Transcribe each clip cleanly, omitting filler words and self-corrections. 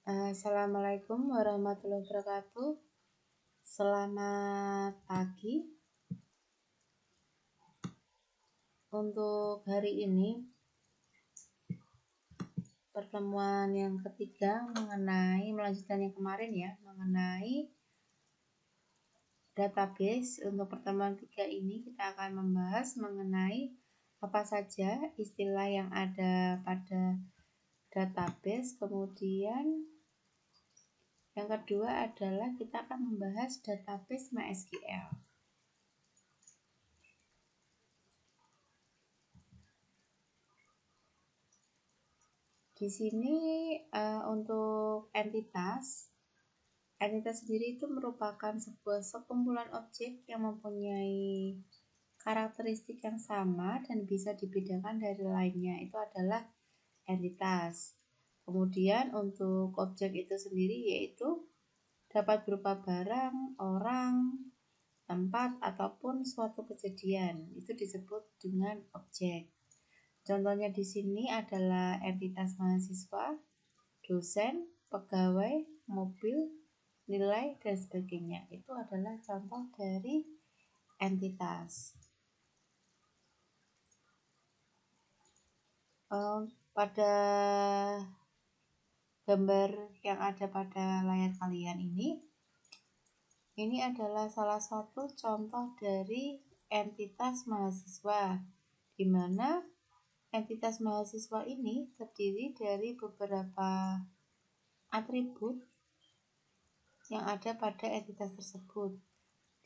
Assalamualaikum warahmatullahi wabarakatuh. Selamat pagi. Untuk hari ini pertemuan yang ketiga melanjutkan yang kemarin ya, mengenai database. Untuk pertemuan ketiga ini kita akan membahas mengenai apa saja istilah yang ada pada database. Kemudian yang kedua adalah kita akan membahas database MySQL. Di sini untuk entitas sendiri itu merupakan sebuah sekumpulan objek yang mempunyai karakteristik yang sama dan bisa dibedakan dari lainnya. Itu adalah entitas. Kemudian untuk objek itu sendiri yaitu dapat berupa barang, orang, tempat, ataupun suatu kejadian. Itu disebut dengan objek. Contohnya di sini adalah entitas mahasiswa, dosen, pegawai, mobil, nilai, dan sebagainya. Itu adalah contoh dari entitas. Pada gambar yang ada pada layar kalian ini adalah salah satu contoh dari entitas mahasiswa, di mana entitas mahasiswa ini terdiri dari beberapa atribut yang ada pada entitas tersebut,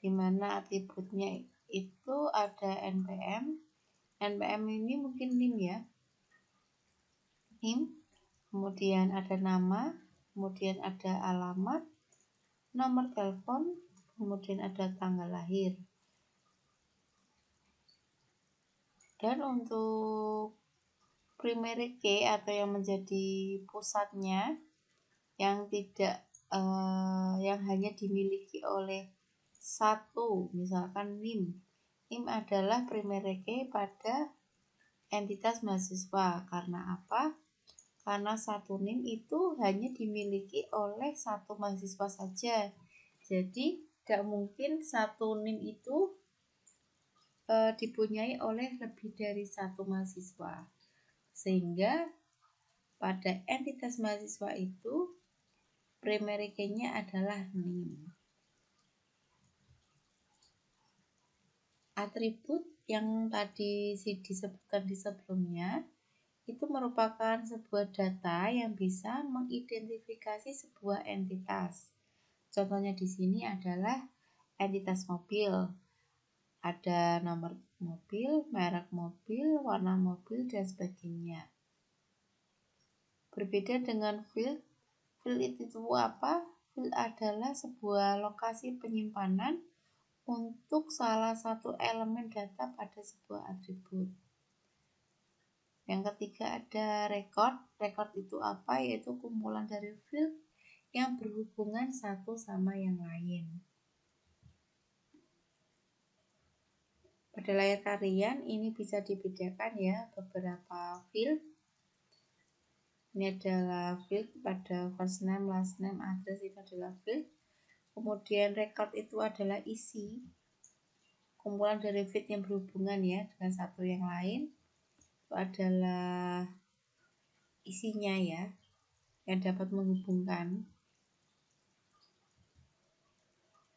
di mana atributnya itu ada NPM. NPM ini mungkin NIM ya, NIM, kemudian ada nama, kemudian ada alamat, nomor telepon, kemudian ada tanggal lahir. Dan untuk primary key atau yang menjadi pusatnya yang tidak yang hanya dimiliki oleh satu, misalkan NIM. NIM adalah primary key pada entitas mahasiswa. Karena apa? Karena satu NIM itu hanya dimiliki oleh satu mahasiswa saja. Jadi tidak mungkin satu NIM itu dipunyai oleh lebih dari satu mahasiswa. Sehingga pada entitas mahasiswa itu primary key-nya adalah NIM. Atribut yang tadi disebutkan di sebelumnya itu merupakan sebuah data yang bisa mengidentifikasi sebuah entitas. Contohnya di sini adalah entitas mobil. Ada nomor mobil, merek mobil, warna mobil, dan sebagainya. Berbeda dengan field. Field itu apa? Field adalah sebuah lokasi penyimpanan untuk salah satu elemen data pada sebuah atribut. Yang ketiga ada record. Record itu apa? Yaitu kumpulan dari field yang berhubungan satu sama yang lain. Pada layar kalian ini bisa dibedakan ya beberapa field. Ini adalah field pada first name, last name, address, itu adalah field. Kemudian record itu adalah isi, kumpulan dari field yang berhubungan ya dengan satu yang lain. Itu adalah isinya ya, yang dapat menghubungkan.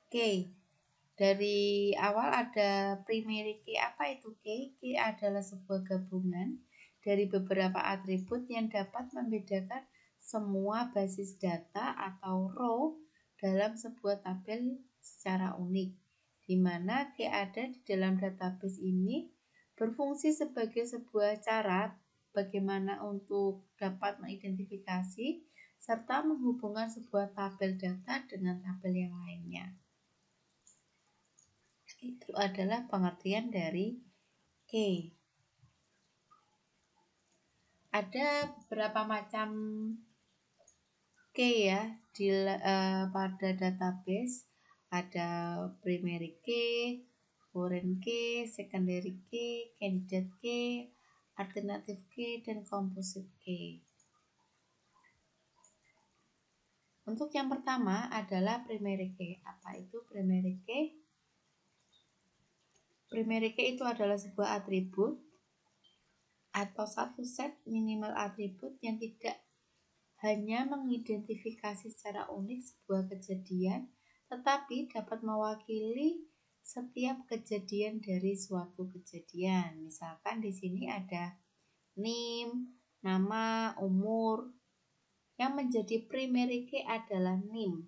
Oke. Dari awal ada primary key. Apa itu key? Key adalah sebuah gabungan dari beberapa atribut yang dapat membedakan semua basis data atau row dalam sebuah tabel secara unik, di mana key ada di dalam database ini berfungsi sebagai sebuah cara bagaimana untuk dapat mengidentifikasi serta menghubungkan sebuah tabel data dengan tabel yang lainnya. Itu adalah pengertian dari key. Ada beberapa macam key ya pada database. Ada primary key, foreign key, secondary key, candidate key, alternative key, dan composite key. Untuk yang pertama adalah primary key. Apa itu primary key? Primary key itu adalah sebuah atribut atau satu set minimal atribut yang tidak hanya mengidentifikasi secara unik sebuah kejadian, tetapi dapat mewakili setiap kejadian dari suatu kejadian. Misalkan di sini ada NIM, nama, umur. Yang menjadi primary key adalah NIM.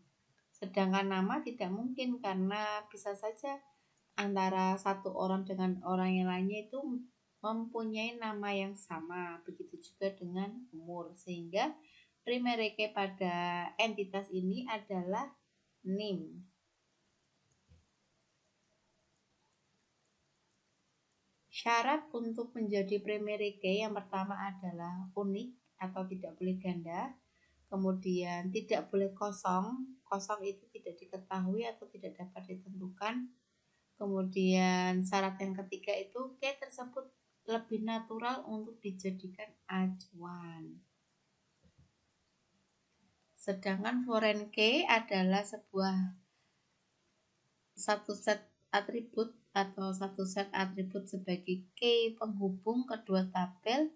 Sedangkan nama tidak mungkin karena bisa saja antara satu orang dengan orang yang lainnya itu mempunyai nama yang sama. Begitu juga dengan umur. Sehingga primary key pada entitas ini adalah NIM. Syarat untuk menjadi primary key yang pertama adalah unik atau tidak boleh ganda. Kemudian tidak boleh kosong. Kosong itu tidak diketahui atau tidak dapat ditentukan. Kemudian syarat yang ketiga itu key tersebut lebih natural untuk dijadikan acuan. Sedangkan foreign key adalah satu set atribut atau satu set atribut sebagai key penghubung kedua tabel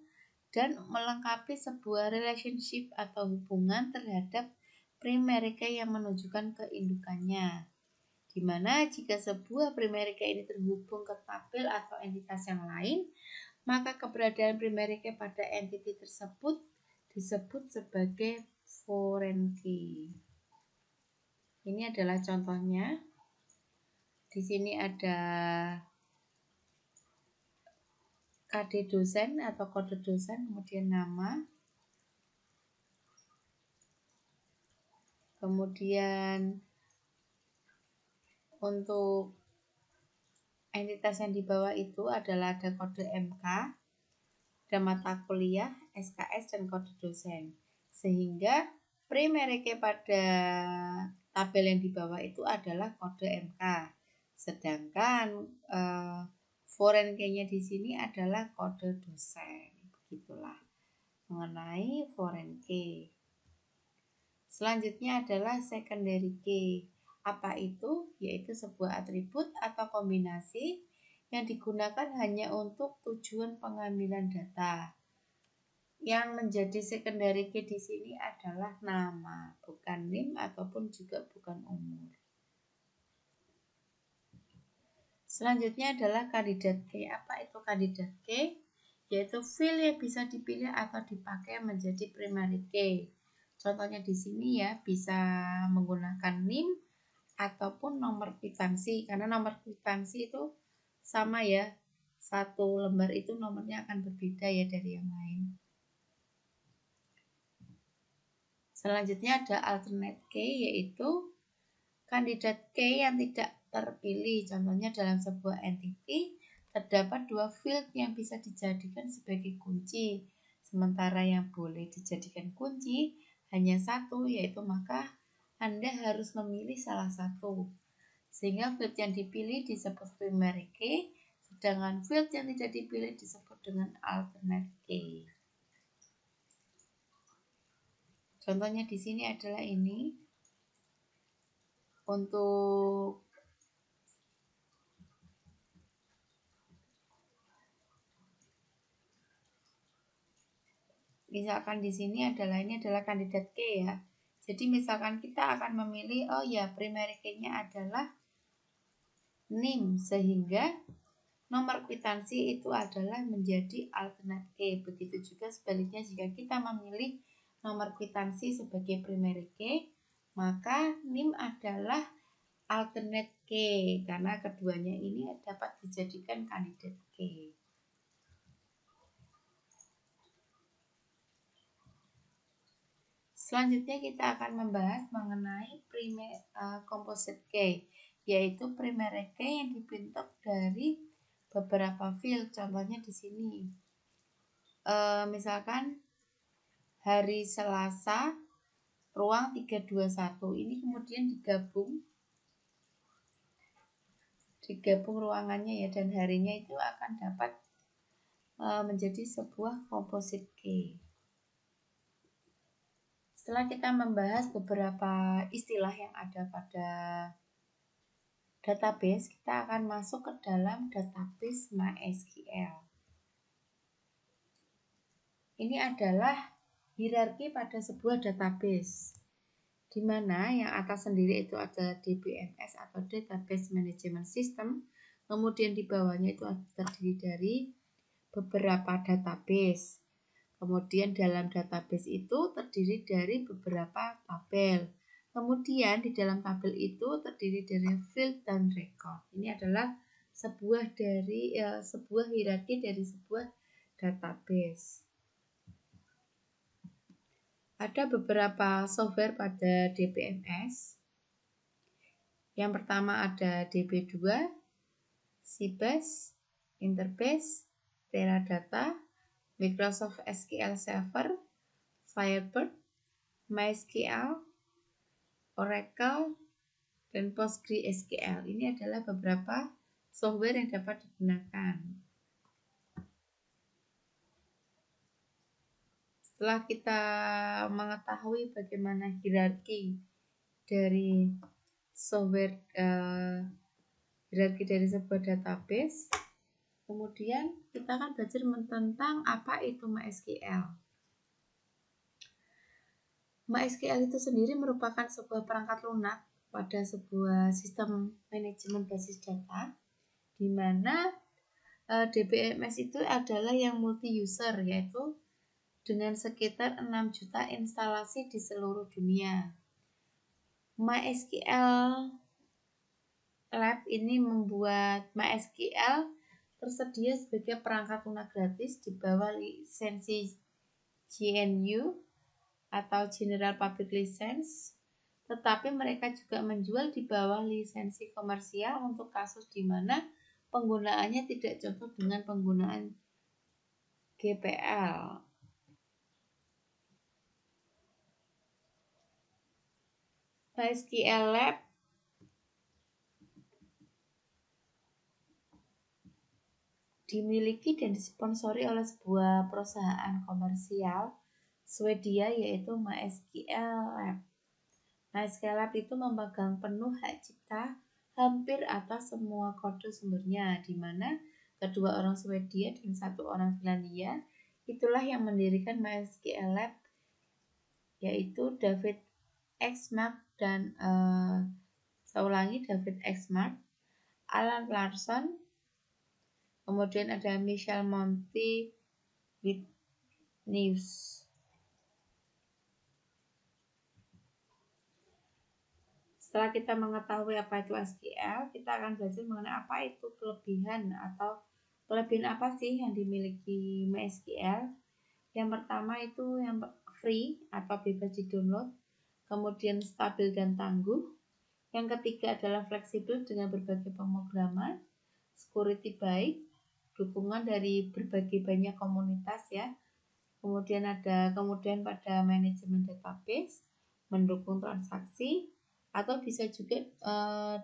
dan melengkapi sebuah relationship atau hubungan terhadap primary key yang menunjukkan keindukannya. Di mana jika sebuah primary key ini terhubung ke tabel atau entitas yang lain, maka keberadaan primary key pada entity tersebut disebut sebagai foreign key. Ini adalah contohnya. Di sini ada KD dosen atau kode dosen, kemudian nama, kemudian untuk entitas yang di bawah itu adalah ada kode MK, ada mata kuliah, SKS, dan kode dosen. Sehingga primary key pada tabel yang di bawah itu adalah kode MK. Sedangkan foreign key-nya di sini adalah kode dosen. Begitulah mengenai foreign key. Selanjutnya adalah secondary key. Apa itu? Yaitu sebuah atribut atau kombinasi yang digunakan hanya untuk tujuan pengambilan data. Yang menjadi secondary key di sini adalah nama, bukan NIM ataupun juga bukan umur. Selanjutnya adalah kandidat key. Apa itu kandidat key? Yaitu field yang bisa dipilih atau dipakai menjadi primary key. Contohnya di sini ya, bisa menggunakan NIM ataupun nomor kwitansi, karena nomor kwitansi itu sama ya, satu lembar itu nomornya akan berbeda ya dari yang lain. Selanjutnya ada alternate key, yaitu kandidat key yang tidak terpilih. Contohnya dalam sebuah entity terdapat dua field yang bisa dijadikan sebagai kunci, sementara yang boleh dijadikan kunci hanya satu, yaitu maka Anda harus memilih salah satu. Sehingga field yang dipilih disebut primary key, sedangkan field yang tidak dipilih disebut dengan alternate key. Contohnya di sini adalah ini. Untuk misalkan di sini ini adalah kandidat key ya. Jadi misalkan kita akan memilih, oh ya primary key-nya adalah NIM, sehingga nomor kwitansi itu adalah menjadi alternate key. Begitu juga sebaliknya jika kita memilih nomor kwitansi sebagai primary key, maka NIM adalah alternate key karena keduanya ini dapat dijadikan kandidat key. Selanjutnya kita akan membahas mengenai composite key, yaitu primary key yang dibentuk dari beberapa field. Contohnya di sini, misalkan hari Selasa ruang 321 ini kemudian digabung ruangannya ya, dan harinya itu akan dapat menjadi sebuah composite key. Setelah kita membahas beberapa istilah yang ada pada database, kita akan masuk ke dalam database MySQL. Ini adalah hierarki pada sebuah database, di mana yang atas sendiri itu ada DBMS atau Database Management System, kemudian di bawahnya itu terdiri dari beberapa database. Kemudian dalam database itu terdiri dari beberapa tabel. Kemudian di dalam tabel itu terdiri dari field dan record. Ini adalah sebuah hierarki dari sebuah database. Ada beberapa software pada DBMS. Yang pertama ada DB2, Sybase, Interbase, Teradata, Microsoft SQL Server, Firebird, MySQL, Oracle, dan PostgreSQL. Ini adalah beberapa software yang dapat digunakan. Setelah kita mengetahui bagaimana hierarki dari software, hierarki dari sebuah database, kemudian kita akan belajar tentang apa itu MySQL. MySQL itu sendiri merupakan sebuah perangkat lunak pada sebuah sistem manajemen basis data, di mana DBMS itu adalah yang multi user, yaitu dengan sekitar 6 juta instalasi di seluruh dunia. MySQL Lab ini membuat MySQL tersedia sebagai perangkat lunak gratis di bawah lisensi GNU atau General Public License, tetapi mereka juga menjual di bawah lisensi komersial untuk kasus di mana penggunaannya tidak cocok dengan penggunaan GPL. MySQL Lab dimiliki dan disponsori oleh sebuah perusahaan komersial Swedia, yaitu MySQL Lab. MySQL Lab itu memegang penuh hak cipta hampir atas semua kode sumbernya, di mana kedua orang Swedia dan satu orang Finlandia itulah yang mendirikan MySQL Lab, yaitu David Eksmark dan David Eksmark, Alan Larson, kemudian ada Michel Monty with News. Setelah kita mengetahui apa itu SQL, kita akan belajar mengenai apa itu kelebihan apa sih yang dimiliki MySQL. Yang pertama itu yang free atau bebas di-download, kemudian stabil dan tangguh. Yang ketiga adalah fleksibel dengan berbagai pemrograman, security baik, dukungan dari berbagai banyak komunitas ya. Kemudian pada manajemen database, mendukung transaksi, atau bisa juga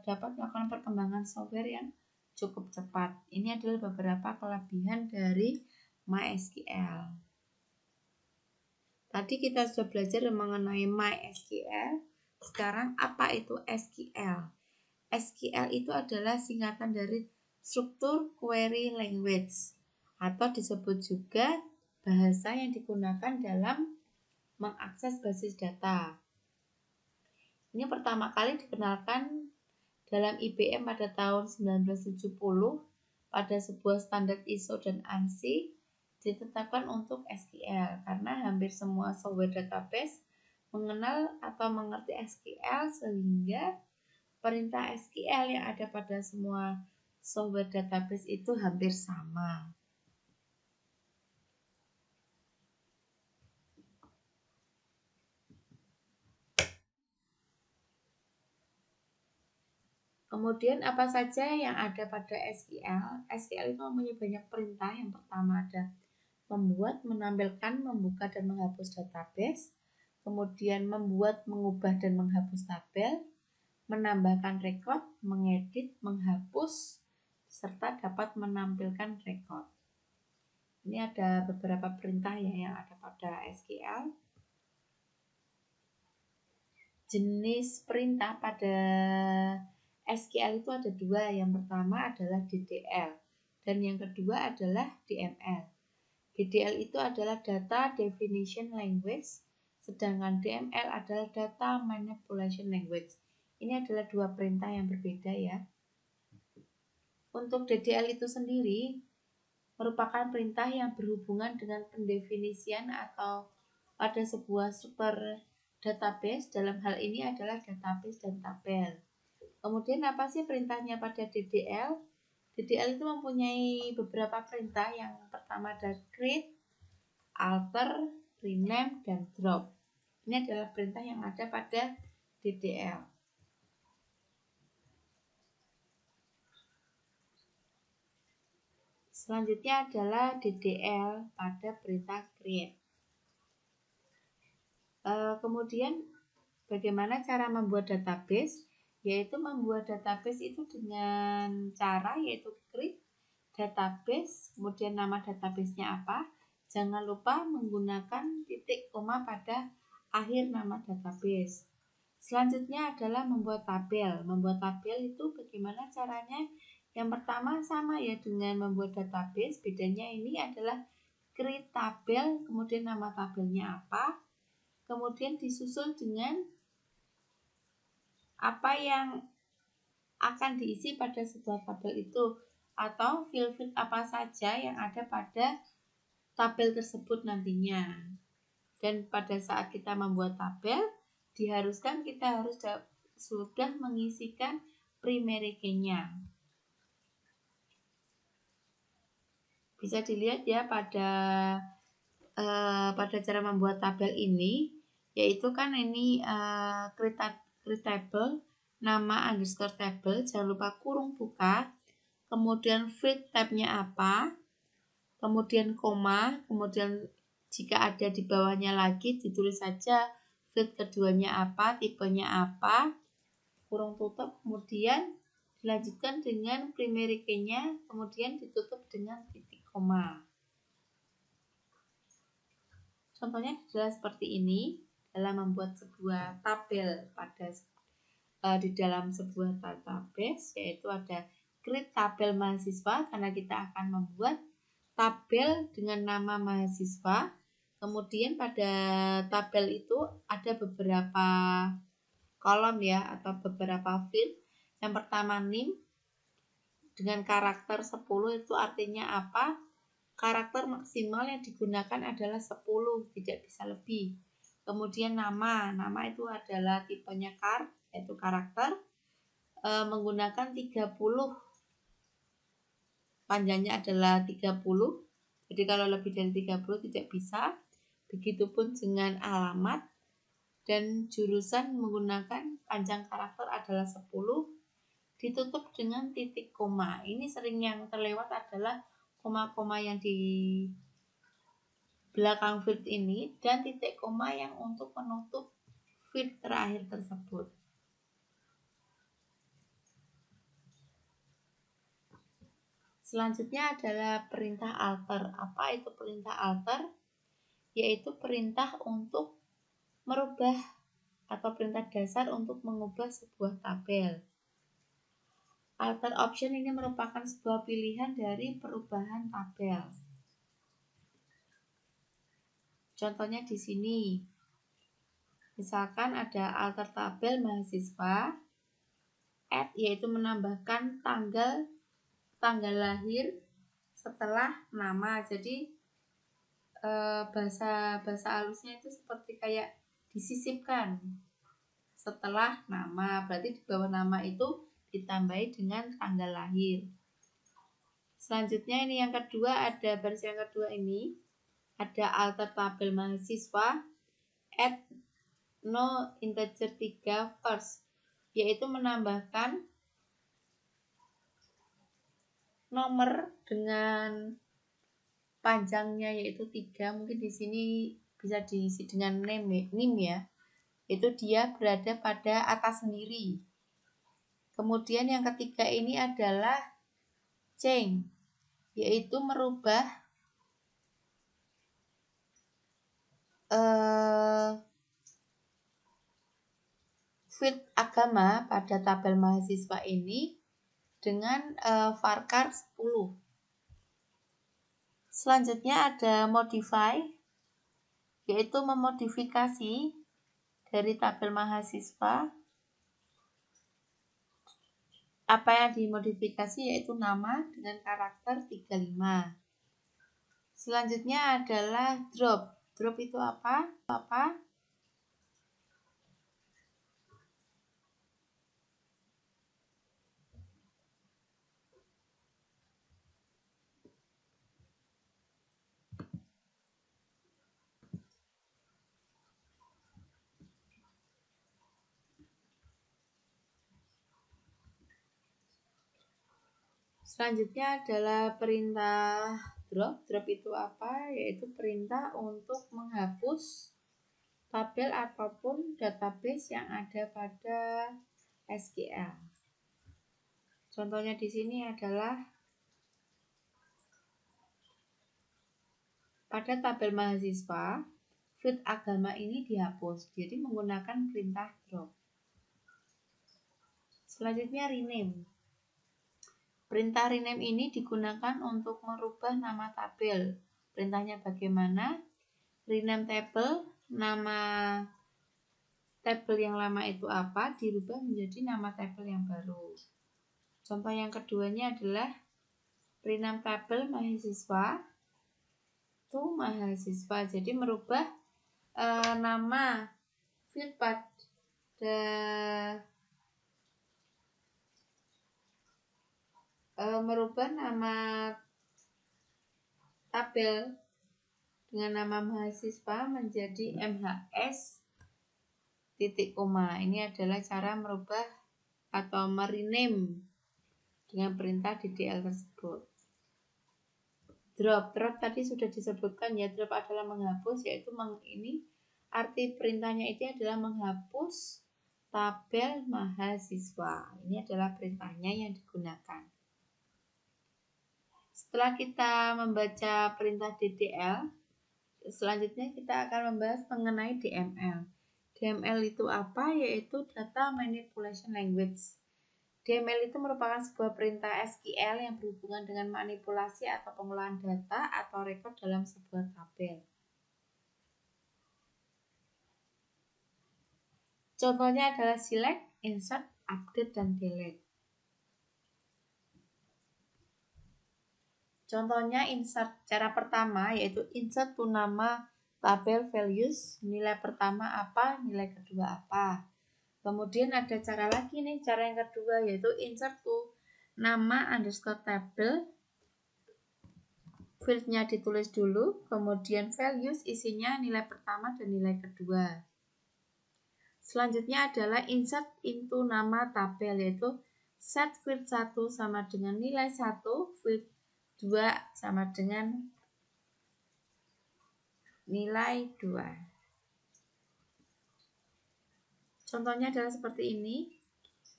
dapat melakukan perkembangan software yang cukup cepat. Ini adalah beberapa kelebihan dari MySQL. Tadi kita sudah belajar mengenai MySQL. Sekarang apa itu SQL? SQL itu adalah singkatan dari Structured Query Language, atau disebut juga bahasa yang digunakan dalam mengakses basis data. Ini pertama kali dikenalkan dalam IBM pada tahun 1970 pada sebuah standar ISO dan ANSI ditetapkan untuk SQL karena hampir semua software database mengenal atau mengerti SQL, sehingga perintah SQL yang ada pada semua software database itu hampir sama. Kemudian apa saja yang ada pada SQL? SQL itu mempunyai banyak perintah. Yang pertama ada membuat, menampilkan, membuka, dan menghapus database. Kemudian membuat, mengubah, dan menghapus tabel, menambahkan rekod, mengedit, menghapus, serta dapat menampilkan rekod. Ini ada beberapa perintah ya yang ada pada SQL. jenis perintah pada SQL itu ada dua. Yang pertama adalah DDL dan yang kedua adalah DML. DDL itu adalah Data Definition Language, sedangkan DML adalah Data Manipulation Language. Ini adalah dua perintah yang berbeda ya. Untuk DDL itu sendiri merupakan perintah yang berhubungan dengan pendefinisian atau pada sebuah super database. Dalam hal ini adalah database dan tabel. Kemudian apa sih perintahnya pada DDL? DDL itu mempunyai beberapa perintah. Yang pertama adalah create, alter, rename, dan drop. Ini adalah perintah yang ada pada DDL. Selanjutnya adalah DDL pada perintah create. Kemudian bagaimana cara membuat database? Yaitu membuat database itu dengan cara yaitu create database, kemudian nama databasenya apa. Jangan lupa menggunakan titik koma pada akhir nama database. Selanjutnya adalah membuat tabel. Membuat tabel itu bagaimana caranya? Yang pertama sama ya dengan membuat database, bedanya ini adalah create tabel, kemudian nama tabelnya apa, kemudian disusul dengan apa yang akan diisi pada sebuah tabel itu, atau field apa saja yang ada pada tabel tersebut nantinya. Dan pada saat kita membuat tabel, diharuskan kita harus sudah mengisikan primary key-nya. Bisa dilihat ya pada cara membuat tabel ini, yaitu kan ini create table, nama underscore table, jangan lupa kurung buka, kemudian field tab-nya apa, kemudian koma, kemudian jika ada di bawahnya lagi ditulis saja field keduanya apa, tipenya apa, kurung tutup, kemudian dilanjutkan dengan primary key-nya, kemudian ditutup dengan titik koma. Contohnya adalah seperti ini dalam membuat sebuah tabel di dalam sebuah database, yaitu ada create tabel mahasiswa karena kita akan membuat tabel dengan nama mahasiswa. Kemudian pada tabel itu ada beberapa kolom ya atau beberapa field. Yang pertama name dengan karakter 10 itu artinya apa? Karakter maksimal yang digunakan adalah 10, tidak bisa lebih. Kemudian nama itu adalah tipenya char, yaitu karakter, menggunakan 30, panjangnya adalah 30. Jadi kalau lebih dari 30 tidak bisa. Begitupun dengan alamat, dan jurusan menggunakan panjang karakter adalah 10, ditutup dengan titik koma. Ini sering yang terlewat adalah koma-koma yang di belakang field ini dan titik koma yang untuk menutup field terakhir tersebut. Selanjutnya adalah perintah alter. Apa itu perintah alter? Yaitu perintah untuk merubah atau perintah dasar untuk mengubah sebuah tabel. Alter option ini merupakan sebuah pilihan dari perubahan tabel. Contohnya di sini. Misalkan ada alter tabel mahasiswa, add yaitu menambahkan tanggal lahir setelah nama. Jadi bahasa halusnya itu seperti kayak disisipkan setelah nama, berarti di bawah nama itu ditambahi dengan tanggal lahir. Selanjutnya ini yang kedua, ada baris yang kedua ini ada alter tabel mahasiswa add no integer 3 first, yaitu menambahkan nomor dengan panjangnya yaitu 3. Mungkin di sini bisa diisi dengan name ya. Itu dia berada pada atas sendiri. Kemudian yang ketiga ini adalah change, yaitu merubah field agama pada tabel mahasiswa ini dengan varchar 10. Selanjutnya ada modify, yaitu memodifikasi dari tabel mahasiswa. Apa yang dimodifikasi yaitu nama dengan karakter 35. Selanjutnya adalah drop. Drop itu apa? Selanjutnya adalah perintah drop. Drop itu apa? Yaitu perintah untuk menghapus tabel ataupun database yang ada pada SQL. Contohnya di sini adalah pada tabel mahasiswa, field agama ini dihapus, jadi menggunakan perintah drop. Selanjutnya rename. Perintah rename ini digunakan untuk merubah nama tabel. Perintahnya bagaimana? Rename table, nama tabel yang lama itu apa, dirubah menjadi nama tabel yang baru. Contoh yang keduanya adalah rename tabel mahasiswa to mahasiswa. Jadi merubah nama field pada merubah nama tabel dengan nama mahasiswa menjadi MHS titik koma. Ini adalah cara merubah atau merename dengan perintah DDL tersebut. Drop tadi sudah disebutkan ya, drop adalah menghapus, yaitu ini arti perintahnya itu adalah menghapus tabel mahasiswa. Ini adalah perintahnya yang digunakan. Setelah kita membaca perintah DDL, selanjutnya kita akan membahas mengenai DML. DML itu apa? Yaitu Data Manipulation Language. DML itu merupakan sebuah perintah SQL yang berhubungan dengan manipulasi atau pengolahan data atau rekod dalam sebuah tabel. Contohnya adalah select, insert, update, dan delete. Contohnya insert. Cara pertama yaitu insert to nama tabel values. Nilai pertama apa, nilai kedua apa. Kemudian ada cara lagi nih, cara yang kedua yaitu insert to nama underscore table. Fieldnya ditulis dulu, kemudian values isinya nilai pertama dan nilai kedua. Selanjutnya adalah insert into nama tabel, yaitu set field 1 sama dengan nilai 1, field 2 sama dengan nilai 2. Contohnya adalah seperti ini.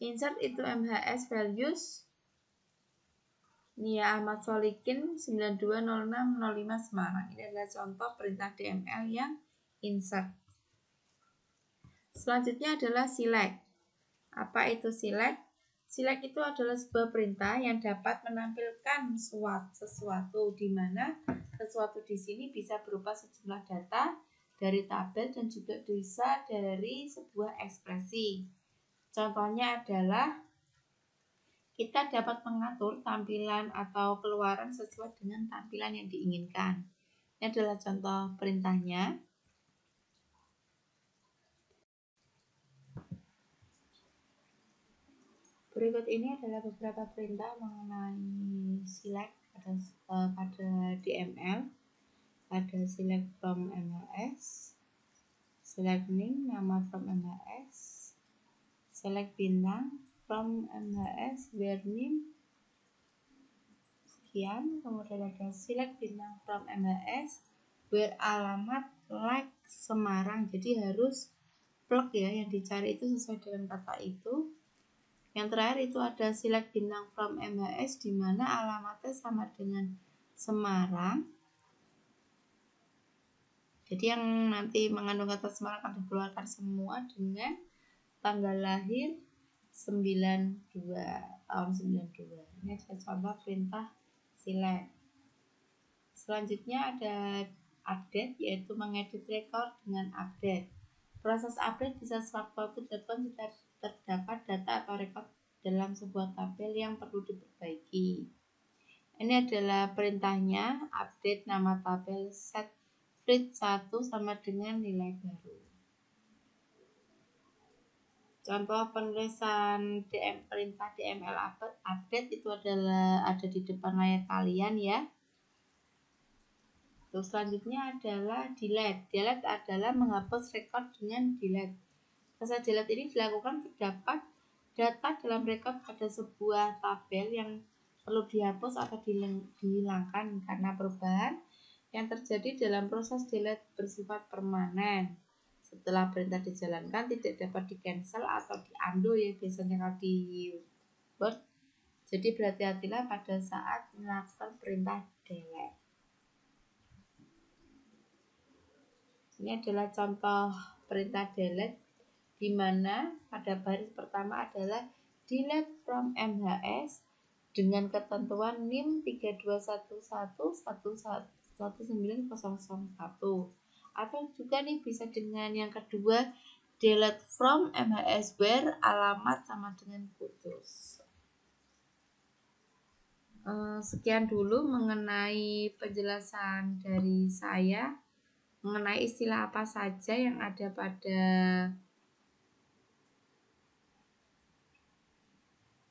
Insert into MHS values Nia Ahmad Solikin 920605 Semarang. Ini adalah contoh perintah DML yang insert. Selanjutnya adalah select. Apa itu select? Select itu adalah sebuah perintah yang dapat menampilkan sesuatu, di mana sesuatu di sini bisa berupa sejumlah data dari tabel dan juga bisa dari sebuah ekspresi. Contohnya adalah kita dapat mengatur tampilan atau keluaran sesuai dengan tampilan yang diinginkan. Ini adalah contoh perintahnya. Berikut ini adalah beberapa perintah mengenai select pada DML. Ada select from MHS, select name nama from MHS, select bintang from MHS, where name sekian. Kemudian ada select bintang from MHS, where alamat like Semarang. Jadi harus plug ya, yang dicari itu sesuai dengan kata itu. Yang terakhir itu ada select bintang from MHS, di mana alamatnya sama dengan Semarang. Jadi yang nanti mengandung kata Semarang akan dikeluarkan semua dengan tanggal lahir 92 tahun 92. Ini adalah contoh perintah select. Selanjutnya ada update, yaitu mengedit rekor dengan update. Proses update bisa sewaktu-waktu dilakukan jika terdapat data atau rekor dalam sebuah tabel yang perlu diperbaiki. Ini adalah perintahnya, update nama tabel set Frit 1 sama dengan nilai baru. Contoh penulisan perintah DML update itu adalah ada di depan layar kalian ya. Terus selanjutnya adalah delete. Delete adalah menghapus rekor dengan delete. Proses delete ini dilakukan terdapat data dalam rekor pada sebuah tabel yang perlu dihapus atau dihilangkan karena perubahan yang terjadi dalam proses delete bersifat permanen. Setelah perintah dijalankan tidak dapat di-cancel atau di-undo ya biasanya kalau di Word. Jadi berhati-hatilah pada saat melakukan perintah delete. Ini adalah contoh perintah delete di mana pada baris pertama adalah delete from MHS dengan ketentuan NIM 3211111901 atau juga nih bisa dengan yang kedua delete from MHS where alamat sama dengan Kudus. Sekian dulu mengenai penjelasan dari saya mengenai istilah apa saja yang ada pada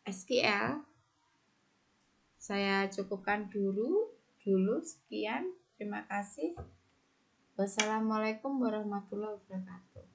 SQL. Saya cukupkan dulu sekian. Terima kasih. Wassalamualaikum warahmatullahi wabarakatuh.